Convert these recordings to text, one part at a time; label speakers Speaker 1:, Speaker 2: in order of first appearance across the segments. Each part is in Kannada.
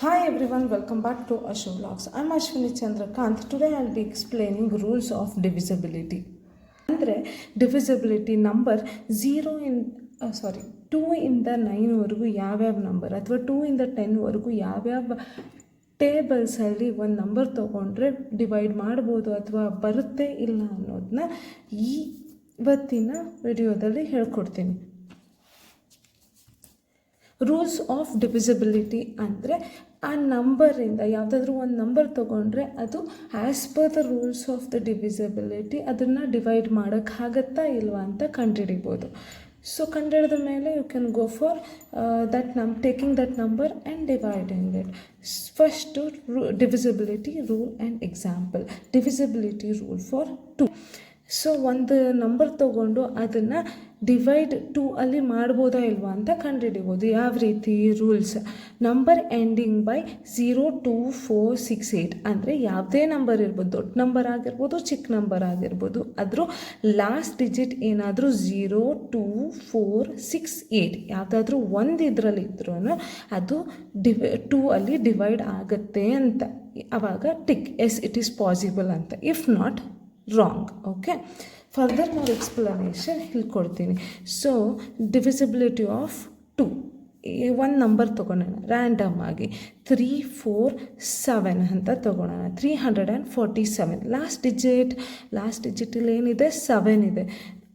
Speaker 1: Hi everyone, welcome back to Ashu Vlogs. I'm Ashwini Chandrakant. Today I'll be explaining rules of divisibility. ಅಂದರೆ ಡಿವಿಸಿಬಿಲಿಟಿ ನಂಬರ್ 2 ಇಂದ 9ವರೆಗೂ ಯಾವ್ಯಾವ ನಂಬರ್ ಅಥವಾ 2 ಇಂದ 10ವರೆಗೂ ಯಾವ್ಯಾವ ಟೇಬಲ್ಸಲ್ಲಿ ಒಂದು ನಂಬರ್ ತೊಗೊಂಡ್ರೆ ಡಿವೈಡ್ ಮಾಡ್ಬೋದು ಅಥವಾ ಬರುತ್ತೆ ಇಲ್ಲ ಅನ್ನೋದನ್ನ ಇವತ್ತಿನ ವಿಡಿಯೋದಲ್ಲಿ ಹೇಳ್ಕೊಡ್ತೀನಿ. ರೂಲ್ಸ್ ಆಫ್ ಡಿವಿಸಿಬಿಲಿಟಿ ಅಂದರೆ ಆ ನಂಬರಿಂದ ಯಾವುದಾದ್ರೂ ಒಂದು ನಂಬರ್ ತೊಗೊಂಡ್ರೆ ಅದು as per the rules of the divisibility ಅದನ್ನು ಡಿವೈಡ್ ಮಾಡೋಕ್ಕಾಗತ್ತಾ ಇಲ್ವಾ ಅಂತ ಕಂಡುಹಿಡಿಬೋದು. ಸೊ ಕಂಡುಹಿಡಿದ ಮೇಲೆ you can go for taking that number and dividing it. First divisibility rule and example. Divisibility rule for 2. So ಒಂದು ನಂಬರ್ ತೊಗೊಂಡು ಅದನ್ನು ಡಿವೈಡ್ 2 ಅಲ್ಲಿ ಮಾಡ್ಬೋದಾ ಇಲ್ವಾ ಅಂತ ಕಂಡುಹಿಡಿಬೋದು. ಯಾವ ರೀತಿ ರೂಲ್ಸ್? ನಂಬರ್ ಎಂಡಿಂಗ್ ಬೈ 0, 2, 4, 6, 8 ಅಂದರೆ ಯಾವುದೇ ನಂಬರ್ ಇರ್ಬೋದು, ದೊಡ್ಡ ನಂಬರ್ ಆಗಿರ್ಬೋದು, ಚಿಕ್ಕ ನಂಬರ್ ಆಗಿರ್ಬೋದು, ಅದ್ರ ಲಾಸ್ಟ್ ಡಿಜಿಟ್ ಏನಾದರೂ 0, 2, 4, 6, 8 ಯಾವುದಾದ್ರೂ ಒಂದು ಇದರಲ್ಲಿ ಇದ್ರೂ ಅದು 2 ಅಲ್ಲಿ ಡಿವೈಡ್ ಆಗುತ್ತೆ ಅಂತ. ಆವಾಗ tick yes it is possible ಅಂತ. If not wrong. Okay, further more explanation ಹೇಳ್ಕೊಡ್ತೀನಿ. ಸೊ ಡಿವಿಸಿಬಿಲಿಟಿ ಆಫ್ 2, ಒಂದು ನಂಬರ್ ತೊಗೊಳೋಣ ರ್ಯಾಂಡಮ್ ಆಗಿ 3, 4, 7 ಅಂತ ತೊಗೊಳೋಣ. 347 ಲಾಸ್ಟ್ ಡಿಜಿಟಲ್ಲಿ ಏನಿದೆ 7 ಇದೆ.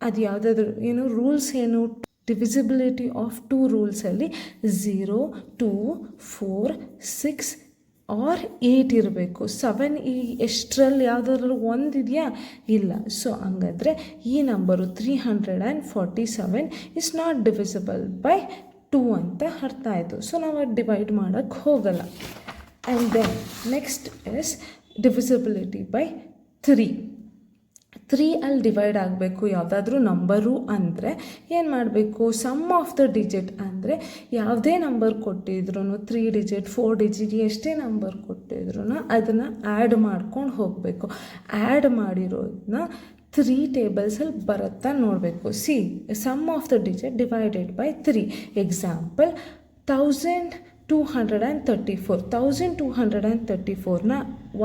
Speaker 1: ಅದು ಯಾವುದಾದ್ರೂ ರೂಲ್ಸ್ ಏನು? ಡಿವಿಸಿಬಿಲಿಟಿ ಆಫ್ 2 ರೂಲ್ಸಲ್ಲಿ 0, 2, 4, 6 ಆರ್ 8 ಇರಬೇಕು. 7 ಎಷ್ಟರಲ್ಲಿ ಯಾವುದಾದ್ರೂ ಒಂದಿದೆಯಾ? ಇಲ್ಲ. ಸೊ ಹಂಗಾದರೆ ಈ number 347 is not divisible by 2 ಅಂತ ಅರ್ಥ ಆಯಿತು. ಸೊ ನಾವು ಅದು ಡಿವೈಡ್ ಮಾಡೋಕ್ಕೆ ಹೋಗಲ್ಲ. And then next is divisibility by 3. 3 ಅಲ್ಲಿ ಡಿವೈಡ್ ಆಗಬೇಕು ಯಾವುದಾದ್ರೂ ನಂಬರು ಅಂದರೆ ಏನು ಮಾಡಬೇಕು? ಸಮ್ ಆಫ್ ದ ಡಿಜಿಟ್ ಅಂದರೆ ಯಾವುದೇ ನಂಬರ್ ಕೊಟ್ಟಿದ್ರು 3 ಡಿಜಿಟ್ 4 ಡಿಜಿಟ್ ಎಷ್ಟೇ ನಂಬರ್ ಕೊಟ್ಟಿದ್ರು ಅದನ್ನು ಆ್ಯಡ್ ಮಾಡ್ಕೊಂಡು ಹೋಗಬೇಕು. ಆ್ಯಡ್ ಮಾಡಿರೋದನ್ನ 3 ಟೇಬಲ್ಸಲ್ಲಿ ಬರುತ್ತಾ ನೋಡಬೇಕು. See sum of the digit divided by 3. Example 1234ನ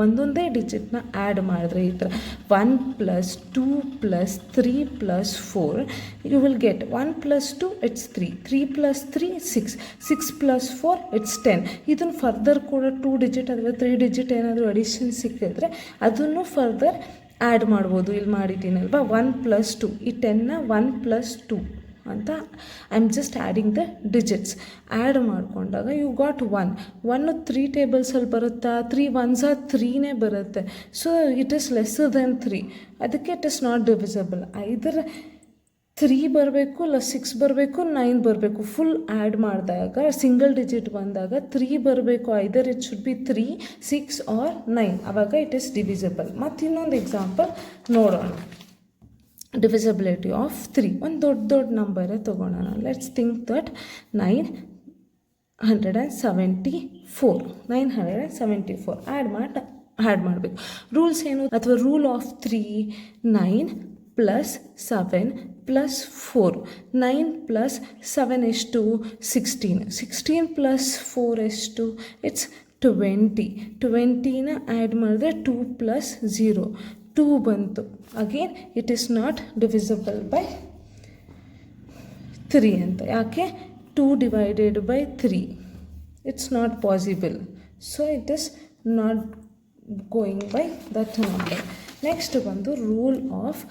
Speaker 1: ಒಂದೊಂದೇ ಡಿಜಿಟ್ನ ಆ್ಯಡ್ ಮಾಡಿದ್ರೆ ಈ ಥರ 1 + 2 + 3 + 4 you will get 1 + 2 it's 3, 3 + 3 6, 6 + 4 it's 10. ಇದನ್ನು ಫರ್ದರ್ ಕೂಡ 2 ಡಿಜಿಟ್ ಅಥವಾ 3 ಡಿಜಿಟ್ ಏನಾದರೂ ಅಡಿಷನ್ ಸಿಕ್ಕಿದ್ರೆ ಅದನ್ನು ಫರ್ದರ್ ಆ್ಯಡ್ ಮಾಡ್ಬೋದು. ಇಲ್ಲಿ ಮಾಡಿದ್ದೀನಲ್ವಾ 1 + 2, ಈ 10ನ 1 + 2 ಅಂತ I am just adding the digits. Add ಮಾಡಿಕೊಂಡಾಗ ಯು ಗಾಟ್ 1 3 ಟೇಬಲ್ಸಲ್ಲಿ ಬರುತ್ತಾ? 3 1s 3ನೇ ಬರುತ್ತೆ. So it is lesser than 3. ಅದಕ್ಕೆ it is not divisible. Either 3 ಬರಬೇಕು, ಇಲ್ಲ 6 ಬರಬೇಕು, 9 ಬರಬೇಕು. ಫುಲ್ ಆ್ಯಡ್ ಮಾಡಿದಾಗ ಸಿಂಗಲ್ ಡಿಜಿಟ್ ಬಂದಾಗ 3 ಬರಬೇಕು. Either it should be 3, 6 or 9. ಆವಾಗ ಇಟ್ ಈಸ್ ಡಿವಿಸಿಬಲ್. ಮತ್ತು ಇನ್ನೊಂದು ಎಕ್ಸಾಂಪಲ್ ನೋಡೋಣ. ಡಿವಿಸಿಬಿಲಿಟಿ ಆಫ್ 3 ಒಂದು ದೊಡ್ಡ ನಂಬರೇ ತೊಗೊಳೋಣ. ಲೆಟ್ಸ್ ಥಿಂಕ್ ದಟ್ 974 ಆ್ಯಡ್ ಮಾಡಬೇಕು. ರೂಲ್ಸ್ ಏನು? ಅಥವಾ ರೂಲ್ ಆಫ್ 3 9 + 7 + 4. 9 + 7 ಎಷ್ಟು? 16. 16 + 4 ಎಷ್ಟು? ಇಟ್ಸ್ 20. 20ನ ಆ್ಯಡ್ ಮಾಡಿದ್ರೆ 2 + 0 2 ಬಂತು. Again it is not divisible by 3 ಅಂತ. ಯಾಕೆ? 2 divided by 3 it's not possible. So it is not going by that number. Next ಬಂದು rule of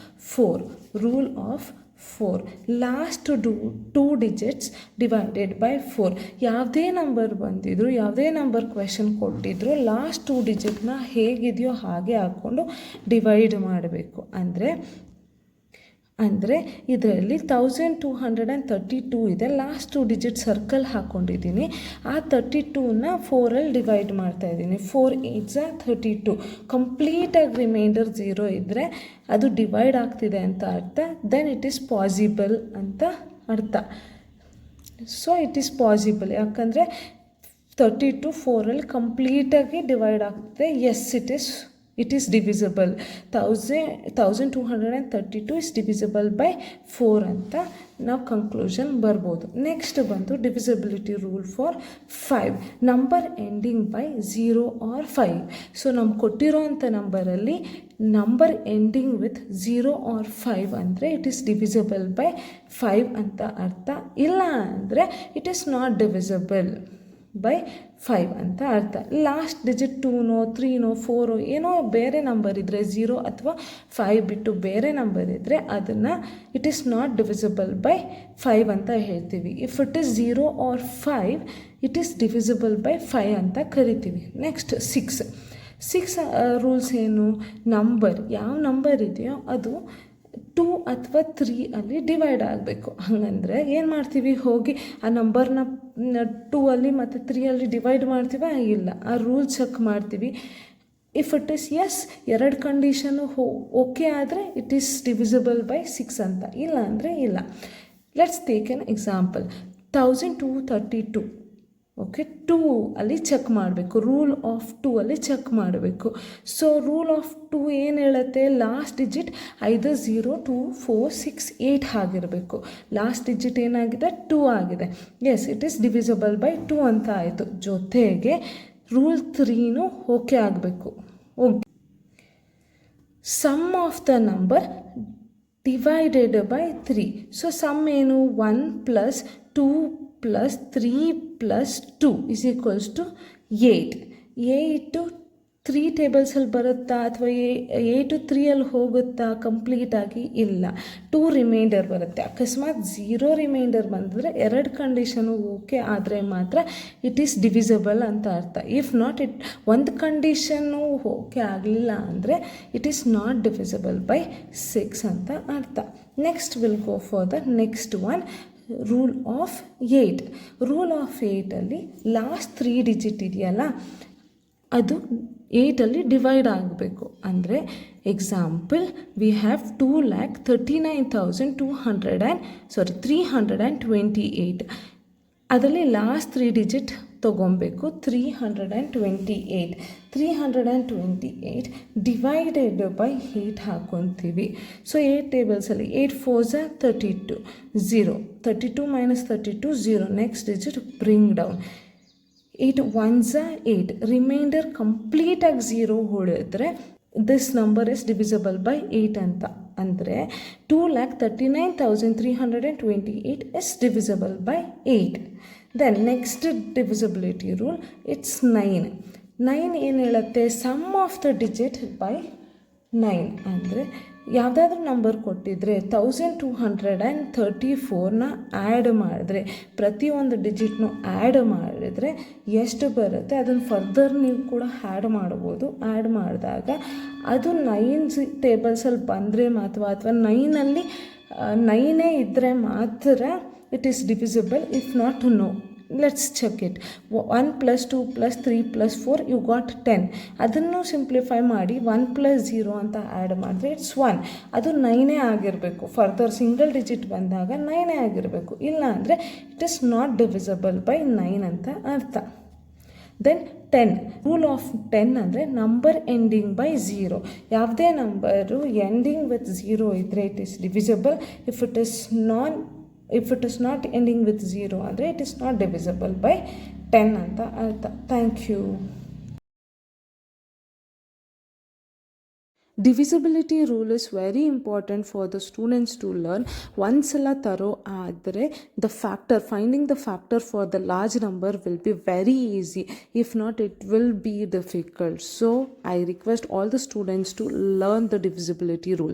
Speaker 1: 4. Last 2 digits divided by 4. ಯಾವುದೇ ನಂಬರ್ ಬಂದಿದ್ರು, ಯಾವುದೇ ನಂಬರ್ ಕ್ವೆಶನ್ ಕೊಟ್ಟಿದ್ರು, ಲಾಸ್ಟ್ 2 ಡಿಜಿಟ್ನ ಹೇಗಿದೆಯೋ ಹಾಗೆ ಹಾಕ್ಕೊಂಡು ಡಿವೈಡ್ ಮಾಡಬೇಕು. ಅಂದರೆ ಇದರಲ್ಲಿ 1232 ಇದೆ. ಲಾಸ್ಟ್ 2 ಡಿಜಿಟ್ ಸರ್ಕಲ್ ಹಾಕ್ಕೊಂಡಿದ್ದೀನಿ. ಆ 32ನ 4ಅಲ್ಲಿ ಡಿವೈಡ್ ಮಾಡ್ತಾಯಿದ್ದೀನಿ. 4 8s 32. ಕಂಪ್ಲೀಟಾಗಿ ರಿಮೈಂಡರ್ 0 ಇದ್ದರೆ ಅದು ಡಿವೈಡ್ ಆಗ್ತಿದೆ ಅಂತ ಅರ್ಥ. ದೆನ್ ಇಟ್ ಈಸ್ ಪಾಸಿಬಲ್ ಅಂತ ಅರ್ಥ. So it is possible. ಯಾಕಂದರೆ 32 4ಅಲ್ಲಿ ಕಂಪ್ಲೀಟಾಗಿ ಡಿವೈಡ್ ಆಗ್ತದೆ. Yes it is It is divisible. 1232 is divisible by 4 ಅಂತ ನಾವು ಕನ್ಕ್ಲೂಷನ್ ಬರ್ಬೋದು. ನೆಕ್ಸ್ಟ್ ಬಂದು divisibility rule for 5. Number ending by 0 or 5. So ನಮ್ಗೆ ಕೊಟ್ಟಿರೋಂಥ ನಂಬರಲ್ಲಿ ನಂಬರ್ ಎಂಡಿಂಗ್ ವಿತ್ 0 ಆರ್ 5 ಅಂದರೆ ಇಟ್ ಈಸ್ ಡಿವಿಸಿಬಲ್ ಬೈ 5 ಅಂತ ಅರ್ಥ. ಇಲ್ಲ ಅಂದರೆ it is not divisible by 5 ಅಂತ ಅರ್ಥ. ಲಾಸ್ಟ್ ಡಿಜಿಟ್ 2ನೋ 3ನೋ 4 ಏನೋ ಬೇರೆ ನಂಬರ್ ಇದ್ದರೆ 0 ಅಥವಾ 5 ಬಿಟ್ಟು ಬೇರೆ ನಂಬರ್ ಇದ್ದರೆ ಅದನ್ನು it is not divisible by 5 ಅಂತ ಹೇಳ್ತೀವಿ. If it is 0 or 5 it is divisible by 5 ಅಂತ ಕರಿತೀವಿ. ನೆಕ್ಸ್ಟ್ 6 ರೂಲ್ಸ್ ಏನು? ನಂಬರ್ ಯಾವ ನಂಬರ್ ಇದೆಯೋ ಅದು 2 ಅಥವಾ 3 ಅಲ್ಲಿ ಡಿವೈಡ್ ಆಗಬೇಕು. ಹಾಗಂದರೆ ಏನು ಮಾಡ್ತೀವಿ, ಹೋಗಿ ಆ ನಂಬರ್ನ 2 ಅಲ್ಲಿ ಮತ್ತು 3 ಅಲ್ಲಿ ಡಿವೈಡ್ ಮಾಡ್ತೀವ? ಇಲ್ಲ, ಆ ರೂಲ್ ಚೆಕ್ ಮಾಡ್ತೀವಿ. ಇಫ್ ಇಟ್ ಈಸ್ ಎಸ್, ಎರಡು ಕಂಡೀಷನು ಓಕೆ ಆದರೆ ಇಟ್ ಈಸ್ ಡಿವಿಸಿಬಲ್ ಬೈ 6 ಅಂತ. ಇಲ್ಲ ಅಂದರೆ ಇಲ್ಲ. Let's take an example. 1232 okay, 2 ಅಲ್ಲಿ ಚೆಕ್ ಮಾಡಬೇಕು. ರೂಲ್ ಆಫ್ 2 ಅಲ್ಲಿ ಚೆಕ್ ಮಾಡಬೇಕು. ಸೊ ರೂಲ್ ಆಫ್ 2 ಏನು ಹೇಳುತ್ತೆ? ಲಾಸ್ಟ್ ಡಿಜಿಟ್ ಐದರ್ 0, 2, 4, 6, 8 ಆಗಿರಬೇಕು. ಲಾಸ್ಟ್ ಡಿಜಿಟ್ ಏನಾಗಿದೆ? 2 ಆಗಿದೆ. Yes, it is divisible by 2 ಅಂತ ಆಯಿತು. ಜೊತೆಗೆ ರೂಲ್ 3ನೂ ಓಕೆ ಆಗಬೇಕು. Okay, sum of the number divided by 3. So sum ಏನು? 1 + 2 + 3 + 2 is equals to 8. 8 3 ಟೇಬಲ್ಸಲ್ಲಿ ಬರುತ್ತಾ ಅಥವಾ 8 3ಅಲ್ಲಿ ಹೋಗುತ್ತಾ ಕಂಪ್ಲೀಟಾಗಿ? ಇಲ್ಲ, 2 ರಿಮೈಂಡರ್ ಬರುತ್ತೆ. ಅಕಸ್ಮಾತ್ 0 ರಿಮೈಂಡರ್ ಬಂದರೆ ಎರಡು ಕಂಡೀಷನು ಓಕೆ ಆದರೆ ಮಾತ್ರ ಇಟ್ ಈಸ್ ಡಿವಿಸಿಬಲ್ ಅಂತ ಅರ್ಥ. ಇಫ್ ನಾಟ್, ಒಂದು ಕಂಡೀಷನ್ನು ಓಕೆ ಆಗಲಿಲ್ಲ ಅಂದರೆ it is not divisible by 6 ಅಂತ ಅರ್ಥ. Next will go for the next one, rule of 8. Rule of 8ಅಲ್ಲಿ ಲಾಸ್ಟ್ 3 ಡಿಜಿಟ್ ಇದೆಯಲ್ಲ ಅದು 8ಅಲ್ಲಿ ಡಿವೈಡ್ ಆಗಬೇಕು. ಅಂದರೆ ಎಕ್ಸಾಂಪಲ್, ವಿ ಹ್ಯಾವ್ 328. ಅದರಲ್ಲಿ ಲಾಸ್ಟ್ 3 ಡಿಜಿಟ್ ತೊಗೊಬೇಕು. 328 ಡಿವೈಡೆಡ್ ಬೈ 8 ಹಾಕ್ಕೊತೀವಿ. ಸೊ 8 ಟೇಬಲ್ಸಲ್ಲಿ 8 4s 32, 0, 32 - 32 0. Next digit bring down. 8 1s 8. Remainder ಕಂಪ್ಲೀಟಾಗಿ 0 ಉಳಿದ್ರೆ this number is divisible by 8 ಅಂತ. ಅಂದರೆ 2,39,328 is divisible by 8. Then next divisibility rule, it's 9. 9 ಏನು ಹೇಳುತ್ತೆ? Sum of the digit by 9. ಅಂದರೆ ಯಾವುದಾದ್ರೂ ನಂಬರ್ ಕೊಟ್ಟಿದ್ರೆ 1234ನ ಆ್ಯಡ್ ಮಾಡಿದ್ರೆ, ಪ್ರತಿಯೊಂದು ಡಿಜಿಟ್ನು ಆ್ಯಡ್ ಮಾಡಿದ್ರೆ ಎಷ್ಟು ಬರುತ್ತೆ ಅದನ್ನು ಫರ್ದರ್ ನೀವು ಕೂಡ ಆ್ಯಡ್ ಮಾಡ್ಬೋದು. ಆ್ಯಡ್ ಮಾಡಿದಾಗ ಅದು 9 ಟೇಬಲ್ಸಲ್ಲಿ ಬಂದರೆ ಮಾತ್ರ, ಅಥವಾ 9ಅಲ್ಲಿ 9 ಇದ್ದರೆ ಮಾತ್ರ it is divisible. If not, no. Let's check it. 1 + 2 + 3 + 4 you got 10. ಅದನ್ನು ಸಿಂಪ್ಲಿಫೈ ಮಾಡಿ 1 + 0 ಅಂತ ಆ್ಯಡ್ ಮಾಡಿದ್ರೆ ಇಟ್ಸ್ 1. ಅದು 9 ಆಗಿರಬೇಕು. ಫರ್ದರ್ ಸಿಂಗಲ್ ಡಿಜಿಟ್ ಬಂದಾಗ 9 ಆಗಿರಬೇಕು. ಇಲ್ಲ ಅಂದರೆ it is not divisible by 9 ಅಂತ ಅರ್ಥ. ದೆನ್ 10. ರೂಲ್ ಆಫ್ 10 ಅಂದರೆ ನಂಬರ್ ಎಂಡಿಂಗ್ ಬೈ 0. ಯಾವುದೇ ನಂಬರು ಎಂಡಿಂಗ್ ವಿತ್ 0 ಇದ್ದರೆ it is divisible. If it is not ending with 0 ಅಂದರೆ it is not divisible by 10 ಅಂತ ಅರ್ಥ. Thank you. Divisibility rule is very important for the students to learn. ಒಂದ್ಸಲ ತರೋ ಆದರೆ finding the factor for the large number will be very easy. If not, it will be difficult. So I request all the students to learn the divisibility rule.